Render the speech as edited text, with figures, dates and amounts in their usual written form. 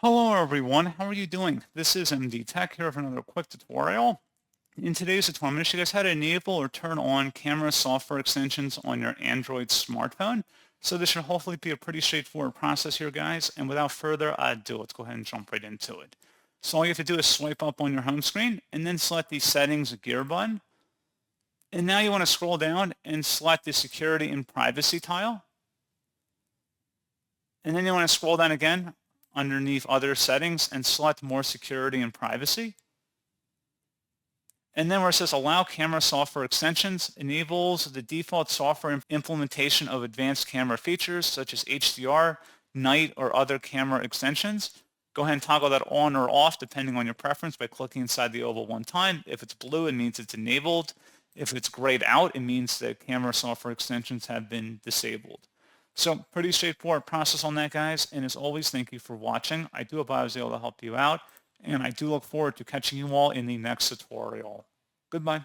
Hello everyone, how are you doing? This is MD Tech here with another quick tutorial. In today's tutorial, I'm going to show you guys how to enable or turn on camera software extensions on your Android smartphone. So this should hopefully be a pretty straightforward process here, guys. And without further ado, let's go ahead and jump right into it. So all you have to do is swipe up on your home screen and then select the settings gear button. And now you want to scroll down and select the security and privacy tile. And then you want to scroll down again underneath other settings and select more security and privacy. And then where it says allow camera software extensions enables the default software implementation of advanced camera features such as HDR, night, or other camera extensions. Go ahead and toggle that on or off depending on your preference by clicking inside the oval one time. If it's blue, it means it's enabled. If it's grayed out, it means that camera software extensions have been disabled. So pretty straightforward process on that, guys. And as always, thank you for watching. I do hope I was able to help you out. And I do look forward to catching you all in the next tutorial. Goodbye.